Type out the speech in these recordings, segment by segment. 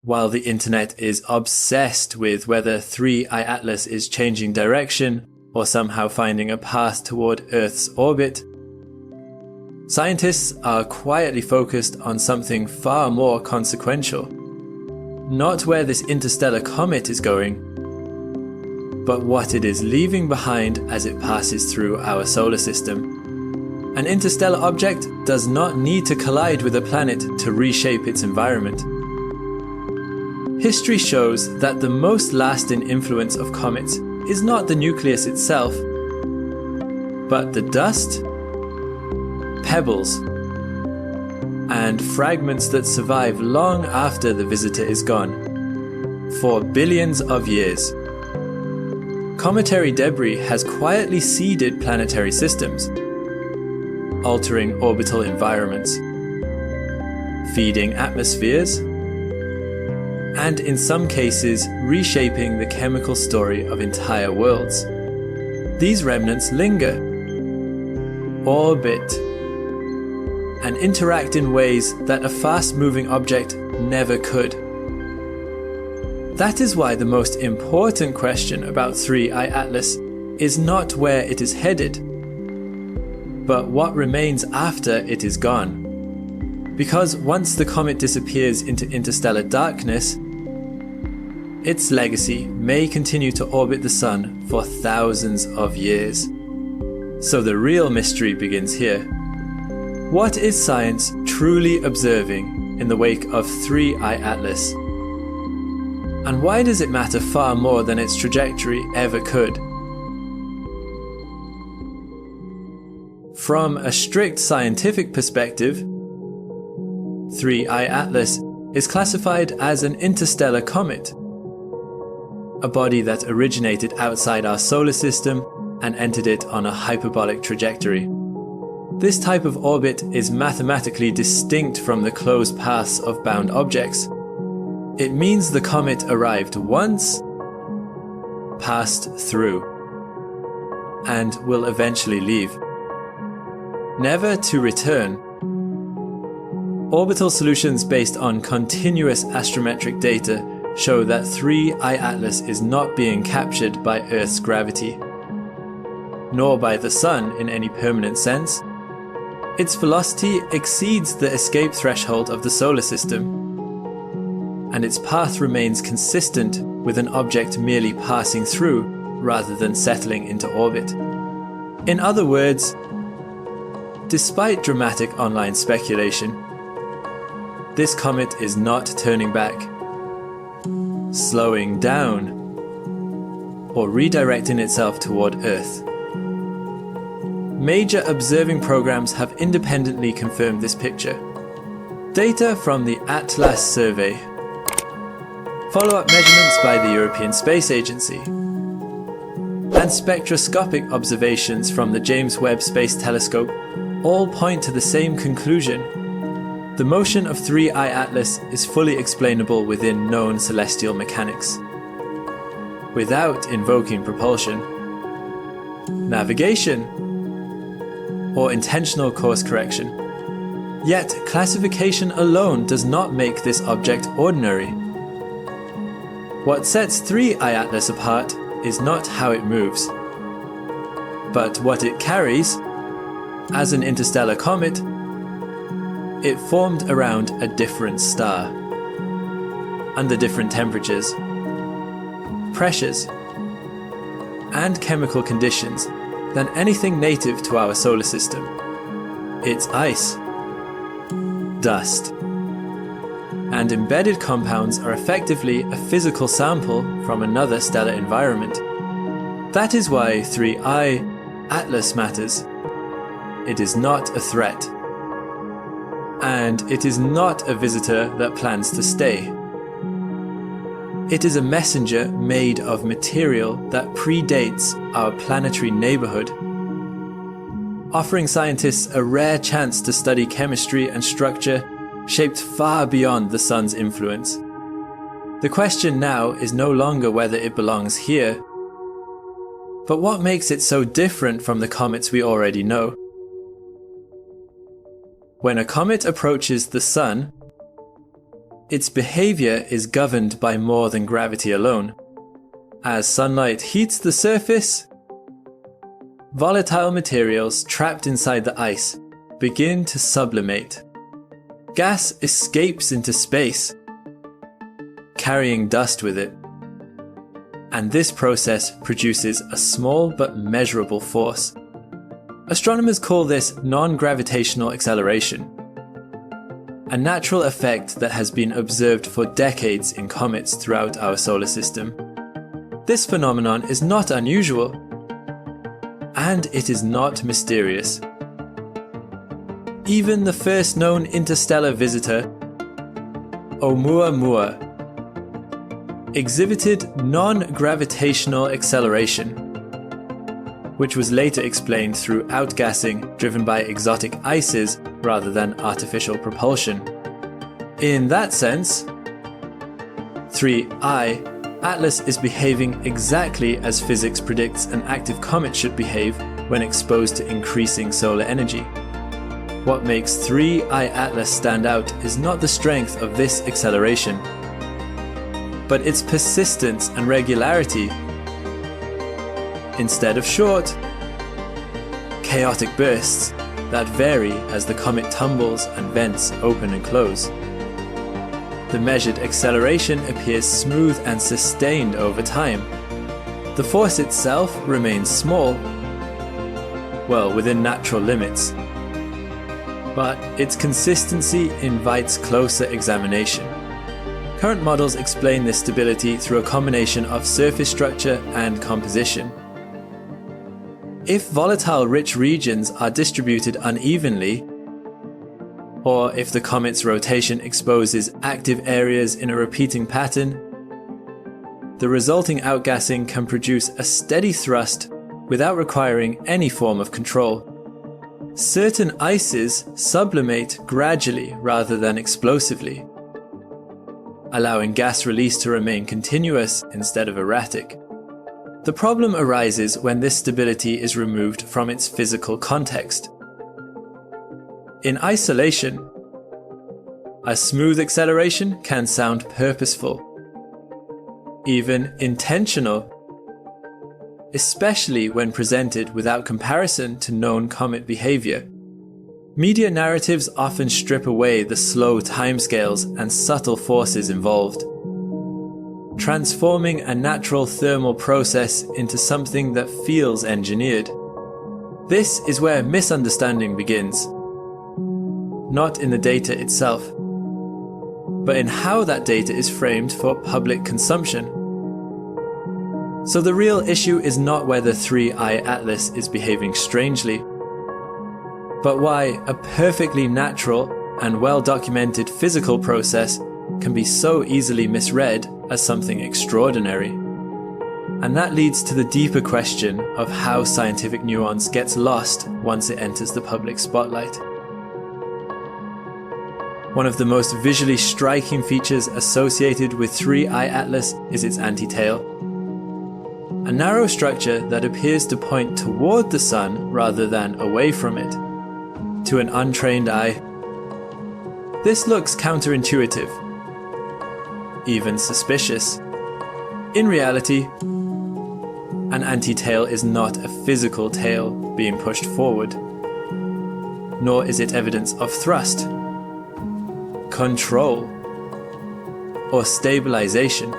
While the internet is obsessed with whether 3I Atlas is changing direction or somehow finding a path toward Earth's orbit, scientists are quietly focused on something far more consequential. Not where this interstellar comet is going, but what it is leaving behind as it passes through our solar system. An interstellar object does not need to collide with a planet to reshape its environment. History shows that the most lasting influence of comets is not the nucleus itself, but the dust, pebbles, and fragments that survive long after the visitor is gone, for billions of years. Cometary debris has quietly seeded planetary systems, altering orbital environments, feeding atmospheres, and in some cases reshaping the chemical story of entire worlds. These remnants linger, orbit, and interact in ways that a fast-moving object never could. That is why the most important question about 3I Atlas is not where it is headed, but what remains after it is gone. Because once the comet disappears into interstellar darkness, its legacy may continue to orbit the Sun for thousands of years. So the real mystery begins here. What is science truly observing in the wake of 3I Atlas? And why does it matter far more than its trajectory ever could? From a strict scientific perspective, 3I Atlas is classified as an interstellar comet, a body that originated outside our solar system and entered it on a hyperbolic trajectory. This type of orbit is mathematically distinct from the closed paths of bound objects. It means the comet arrived once, passed through, and will eventually leave, never to return. Orbital solutions based on continuous astrometric data show that 3I Atlas is not being captured by Earth's gravity, nor by the Sun in any permanent sense. Its velocity exceeds the escape threshold of the solar system, and its path remains consistent with an object merely passing through rather than settling into orbit. In other words, despite dramatic online speculation, this comet is not turning back, slowing down, or redirecting itself toward Earth. Major observing programs have independently confirmed this picture. Data from the Atlas survey, follow-up measurements by the European Space Agency, and spectroscopic observations from the James Webb Space Telescope all point to the same conclusion. The motion of 3I Atlas is fully explainable within known celestial mechanics, without invoking propulsion, navigation, or intentional course correction. Yet, classification alone does not make this object ordinary. What sets 3I Atlas apart is not how it moves, but what it carries. As an interstellar comet, it formed around a different star, under different temperatures, pressures, and chemical conditions than anything native to our solar system. It's ice, dust, and embedded compounds are effectively a physical sample from another stellar environment. That is why 3I Atlas matters. It is not a threat, and it is not a visitor that plans to stay. It is a messenger made of material that predates our planetary neighborhood, offering scientists a rare chance to study chemistry and structure shaped far beyond the Sun's influence. The question now is no longer whether it belongs here, but what makes it so different from the comets we already know. When a comet approaches the Sun, its behavior is governed by more than gravity alone. As sunlight heats the surface, volatile materials trapped inside the ice begin to sublimate. Gas escapes into space, carrying dust with it. And this process produces a small but measurable force. Astronomers call this non-gravitational acceleration, a natural effect that has been observed for decades in comets throughout our solar system. This phenomenon is not unusual, and it is not mysterious. Even the first known interstellar visitor, Oumuamua, exhibited non-gravitational acceleration, which was later explained through outgassing driven by exotic ices rather than artificial propulsion. In that sense, 3I Atlas is behaving exactly as physics predicts an active comet should behave when exposed to increasing solar energy. What makes 3I Atlas stand out is not the strength of this acceleration, but its persistence and regularity. Instead of short, chaotic bursts that vary as the comet tumbles and vents open and close. The measured acceleration appears smooth and sustained over time. The force itself remains small, well, within natural limits, but its consistency invites closer examination. Current models explain this stability through a combination of surface structure and composition. If volatile rich regions are distributed unevenly, or if the comet's rotation exposes active areas in a repeating pattern, the resulting outgassing can produce a steady thrust without requiring any form of control. Certain ices sublimate gradually rather than explosively, allowing gas release to remain continuous instead of erratic. The problem arises when this stability is removed from its physical context. In isolation, a smooth acceleration can sound purposeful, even intentional, especially when presented without comparison to known comet behavior. Media narratives often strip away the slow timescales and subtle forces involved, transforming a natural thermal process into something that feels engineered. This is where misunderstanding begins, not in the data itself, but in how that data is framed for public consumption. So the real issue is not whether 3I Atlas is behaving strangely, but why a perfectly natural and well-documented physical process can be so easily misread as something extraordinary. And that leads to the deeper question of how scientific nuance gets lost once it enters the public spotlight. One of the most visually striking features associated with 3I Atlas is its anti-tail, a narrow structure that appears to point toward the sun rather than away from it. To an untrained eye, this looks counterintuitive, even suspicious. In reality, an anti-tail is not a physical tail being pushed forward, nor is it evidence of thrust, control, or stabilization.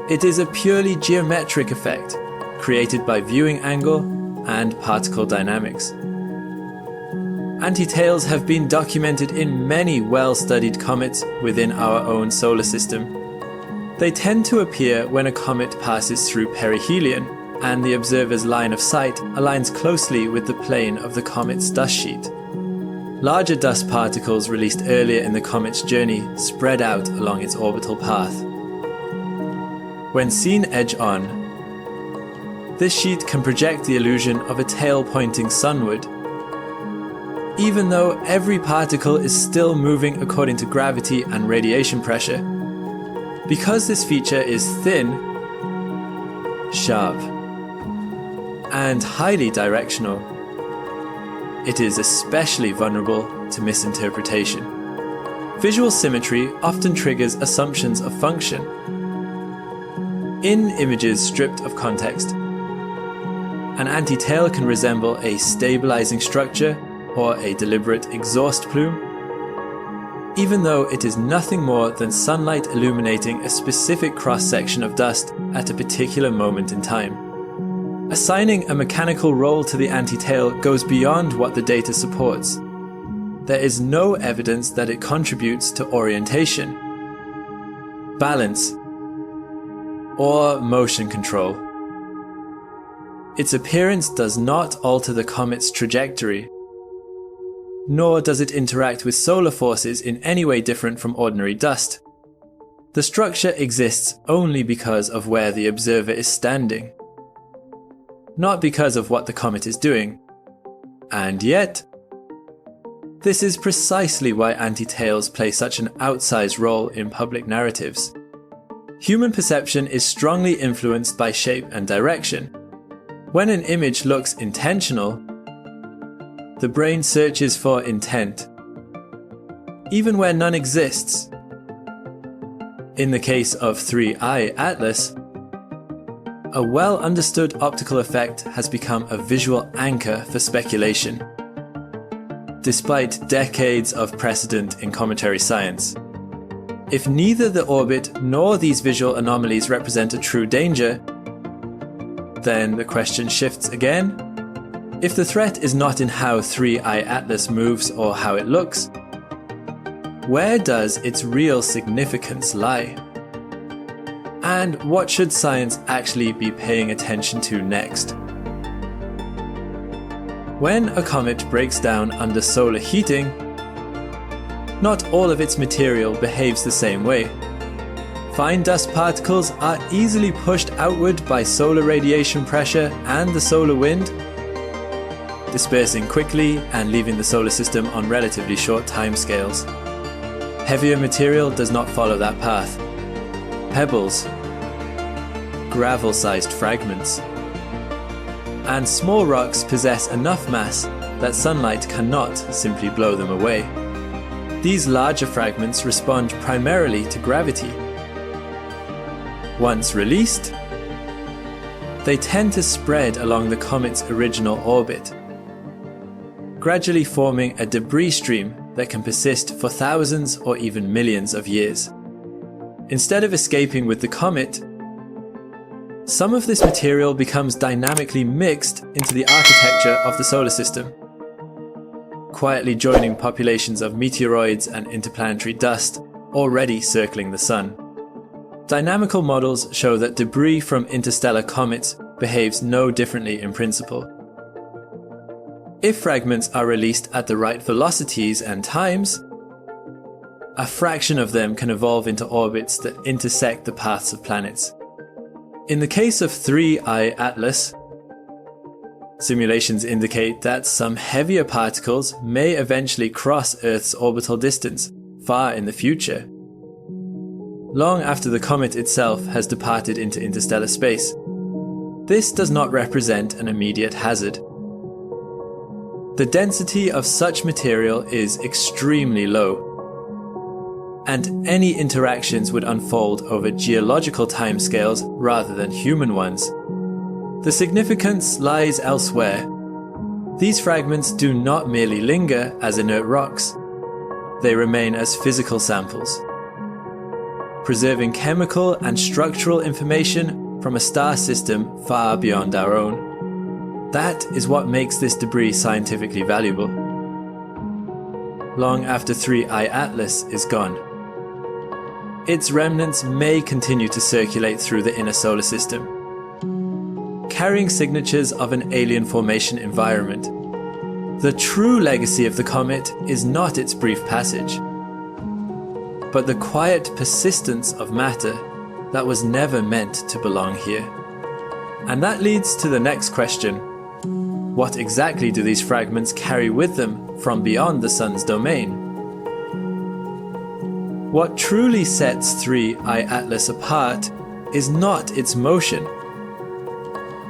It is a purely geometric effect created by viewing angle and particle dynamics. Anti-tails have been documented in many well-studied comets within our own solar system. They tend to appear when a comet passes through perihelion and the observer's line of sight aligns closely with the plane of the comet's dust sheet. Larger dust particles released earlier in the comet's journey spread out along its orbital path. When seen edge-on, this sheet can project the illusion of a tail pointing sunward, even though every particle is still moving according to gravity and radiation pressure. Because this feature is thin, sharp, and highly directional, it is especially vulnerable to misinterpretation. Visual symmetry often triggers assumptions of function. In images stripped of context, an anti-tail can resemble a stabilizing structure or a deliberate exhaust plume, even though it is nothing more than sunlight illuminating a specific cross-section of dust at a particular moment in time. Assigning a mechanical role to the anti-tail goes beyond what the data supports. There is no evidence that it contributes to orientation, balance, or motion control. Its appearance does not alter the comet's trajectory, nor does it interact with solar forces in any way different from ordinary dust. The structure exists only because of where the observer is standing, not because of what the comet is doing. And yet, this is precisely why anti-tails play such an outsized role in public narratives. Human perception is strongly influenced by shape and direction. When an image looks intentional, the brain searches for intent, even where none exists. In the case of 3I Atlas, a well-understood optical effect has become a visual anchor for speculation, despite decades of precedent in cometary science. If neither the orbit nor these visual anomalies represent a true danger, then the question shifts again. If the threat is not in how 3I Atlas moves or how it looks, where does its real significance lie? And what should science actually be paying attention to next? When a comet breaks down under solar heating, not all of its material behaves the same way. Fine dust particles are easily pushed outward by solar radiation pressure and the solar wind, dispersing quickly and leaving the solar system on relatively short timescales. Heavier material does not follow that path. Pebbles, gravel-sized fragments, and small rocks possess enough mass that sunlight cannot simply blow them away. These larger fragments respond primarily to gravity. Once released, they tend to spread along the comet's original orbit, gradually forming a debris stream that can persist for thousands or even millions of years. Instead of escaping with the comet, some of this material becomes dynamically mixed into the architecture of the solar system, quietly joining populations of meteoroids and interplanetary dust already circling the sun. Dynamical models show that debris from interstellar comets behaves no differently in principle. If fragments are released at the right velocities and times, a fraction of them can evolve into orbits that intersect the paths of planets. In the case of 3I Atlas, simulations indicate that some heavier particles may eventually cross Earth's orbital distance far in the future, long after the comet itself has departed into interstellar space. This does not represent an immediate hazard. The density of such material is extremely low, and any interactions would unfold over geological timescales rather than human ones. The significance lies elsewhere. These fragments do not merely linger as inert rocks, they remain as physical samples, preserving chemical and structural information from a star system far beyond our own. That is what makes this debris scientifically valuable. Long after 3I Atlas is gone, its remnants may continue to circulate through the inner solar system, carrying signatures of an alien formation environment. The true legacy of the comet is not its brief passage, but the quiet persistence of matter that was never meant to belong here. And that leads to the next question. What exactly do these fragments carry with them from beyond the sun's domain? What truly sets 3I Atlas apart is not its motion,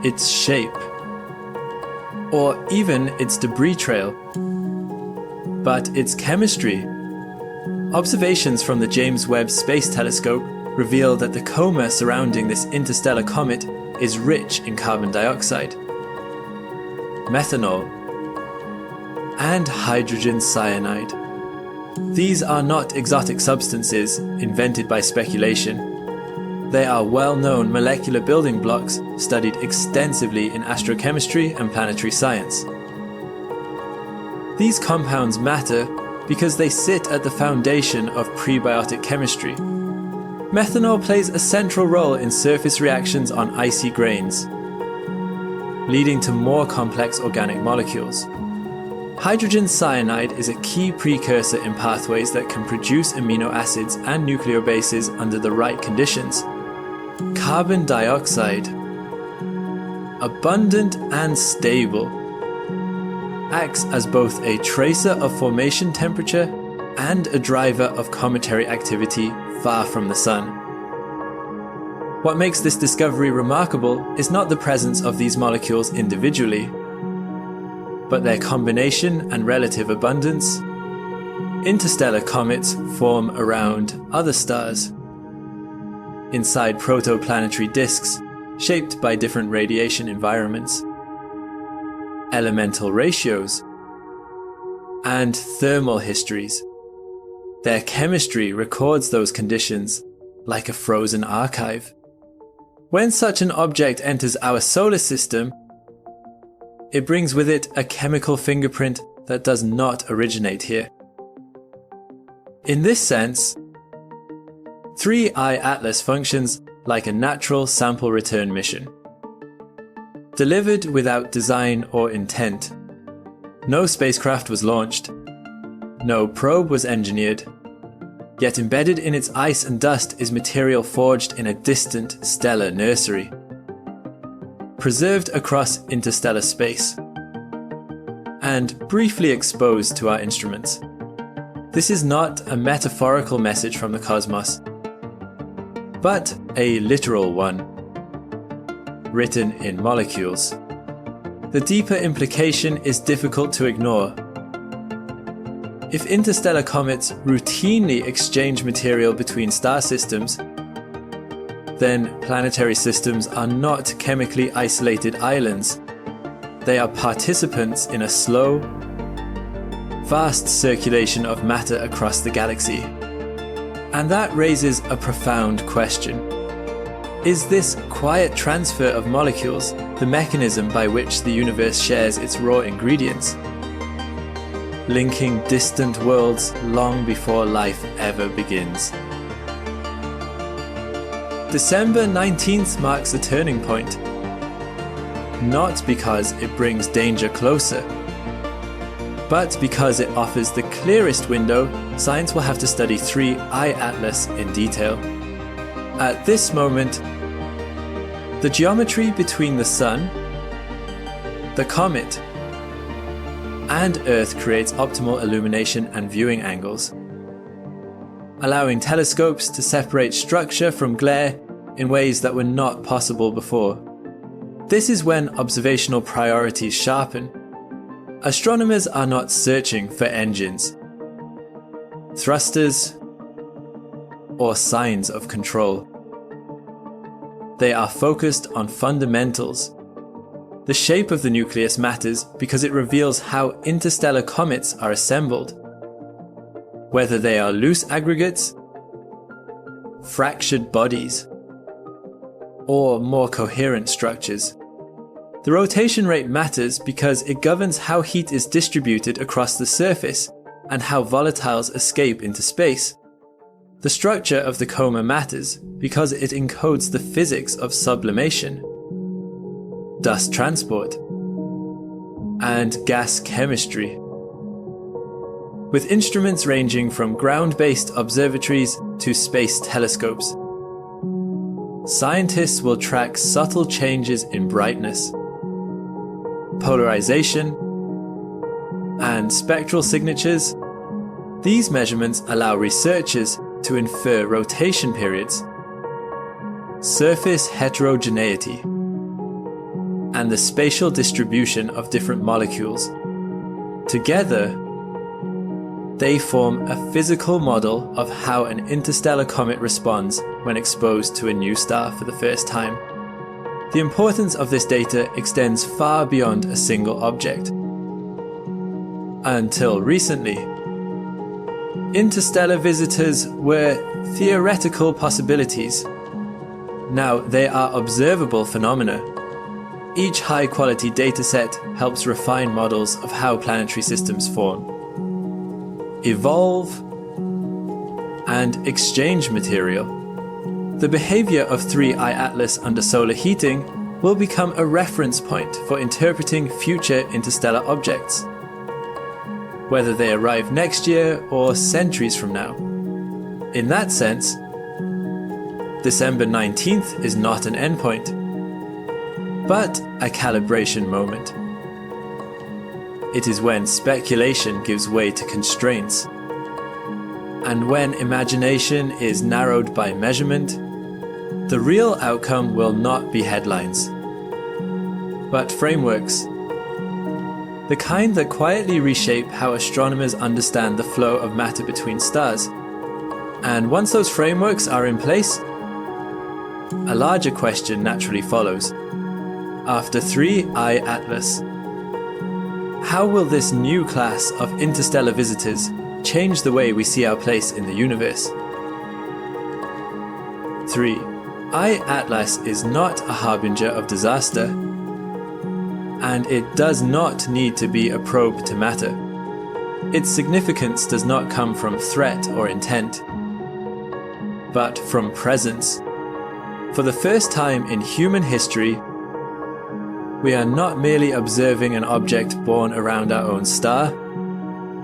its shape, or even its debris trail, but its chemistry, Observations from the James Webb Space Telescope reveal that the coma surrounding this interstellar comet is rich in carbon dioxide, methanol, and hydrogen cyanide. These are not exotic substances invented by speculation. They are well-known molecular building blocks studied extensively in astrochemistry and planetary science. These compounds matter because they sit at the foundation of prebiotic chemistry. Methanol plays a central role in surface reactions on icy grains, leading to more complex organic molecules. Hydrogen cyanide is a key precursor in pathways that can produce amino acids and nucleobases under the right conditions. Carbon dioxide, abundant and stable, acts as both a tracer of formation temperature and a driver of cometary activity far from the Sun. What makes this discovery remarkable is not the presence of these molecules individually, but their combination and relative abundance. Interstellar comets form around other stars, inside protoplanetary disks shaped by different radiation environments, elemental ratios, and thermal histories. Their chemistry records those conditions like a frozen archive. When such an object enters our solar system, it brings with it a chemical fingerprint that does not originate here. In this sense, 3I Atlas functions like a natural sample return mission. Delivered without design or intent. No spacecraft was launched. No probe was engineered. Yet embedded in its ice and dust is material forged in a distant stellar nursery, preserved across interstellar space, and briefly exposed to our instruments. This is not a metaphorical message from the cosmos, but a literal one, written in molecules. The deeper implication is difficult to ignore. If interstellar comets routinely exchange material between star systems, then planetary systems are not chemically isolated islands. They are participants in a slow, vast circulation of matter across the galaxy. And that raises a profound question. Is this quiet transfer of molecules the mechanism by which the universe shares its raw ingredients, linking distant worlds long before life ever begins? December 19th marks a turning point. Not because it brings danger closer, but because it offers the clearest window, science will have to study 3I Atlas in detail. At this moment, the geometry between the Sun, the comet, and Earth creates optimal illumination and viewing angles, allowing telescopes to separate structure from glare in ways that were not possible before. This is when observational priorities sharpen. Astronomers are not searching for engines, thrusters, or signs of control. They are focused on fundamentals. The shape of the nucleus matters because it reveals how interstellar comets are assembled. Whether they are loose aggregates, fractured bodies, or more coherent structures. The rotation rate matters because it governs how heat is distributed across the surface and how volatiles escape into space. The structure of the coma matters because it encodes the physics of sublimation, dust transport, and gas chemistry. With instruments ranging from ground-based observatories to space telescopes, scientists will track subtle changes in brightness, polarization, and spectral signatures. These measurements allow researchers to infer rotation periods, surface heterogeneity, and the spatial distribution of different molecules. Together, They form a physical model of how an interstellar comet responds when exposed to a new star for the first time. The importance of this data extends far beyond a single object. Until recently, interstellar visitors were theoretical possibilities. Now they are observable phenomena. Each high-quality dataset helps refine models of how planetary systems form, evolve, and exchange material. The behavior of 3I Atlas under solar heating will become a reference point for interpreting future interstellar objects, whether they arrive next year or centuries from now. In that sense, December 19th is not an endpoint, but a calibration moment. It is when speculation gives way to constraints, and when imagination is narrowed by measurement. The real outcome will not be headlines, but frameworks. The kind that quietly reshape how astronomers understand the flow of matter between stars. And once those frameworks are in place, a larger question naturally follows. After 3I Atlas, how will this new class of interstellar visitors change the way we see our place in the universe? 3I Atlas is not a harbinger of disaster, and it does not need to be a probe to matter. Its significance does not come from threat or intent, but from presence. For the first time in human history, we are not merely observing an object born around our own star.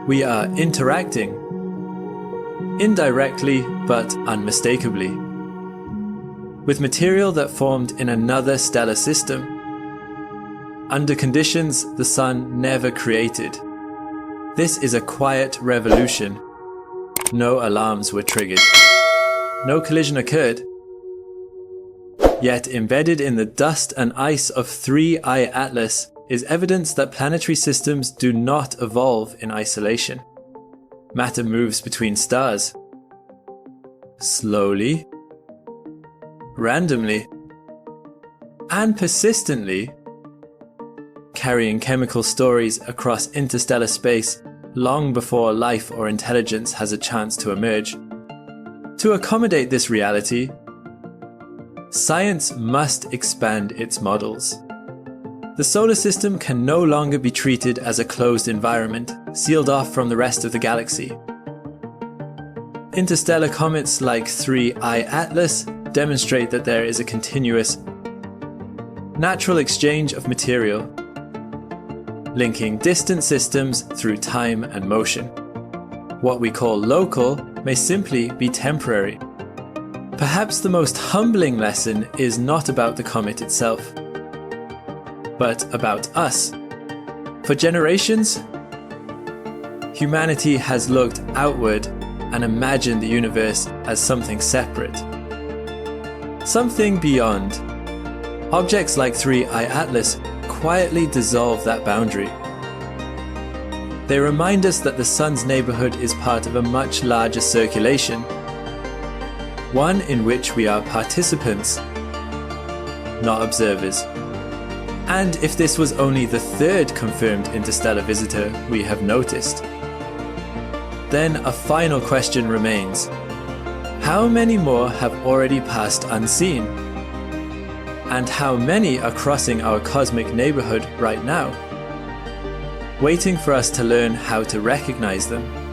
We are interacting, indirectly but unmistakably, with material that formed in another stellar system, under conditions the sun never created. This is a quiet revolution. No alarms were triggered. No collision occurred. Yet embedded in the dust and ice of 3I Atlas is evidence that planetary systems do not evolve in isolation. Matter moves between stars. Slowly, randomly, and persistently, carrying chemical stories across interstellar space long before life or intelligence has a chance to emerge. To accommodate this reality, science must expand its models. The solar system can no longer be treated as a closed environment, sealed off from the rest of the galaxy. Interstellar comets like 3I Atlas demonstrate that there is a continuous, natural exchange of material, linking distant systems through time and motion. What we call local may simply be temporary. Perhaps the most humbling lesson is not about the comet itself, but about us. For generations, humanity has looked outward and imagined the universe as something separate, something beyond. Objects like 3I Atlas quietly dissolve that boundary. They remind us that the sun's neighborhood is part of a much larger circulation, one in which we are participants, not observers. And if this was only the third confirmed interstellar visitor we have noticed, then a final question remains. How many more have already passed unseen? And how many are crossing our cosmic neighborhood right now, waiting for us to learn how to recognize them?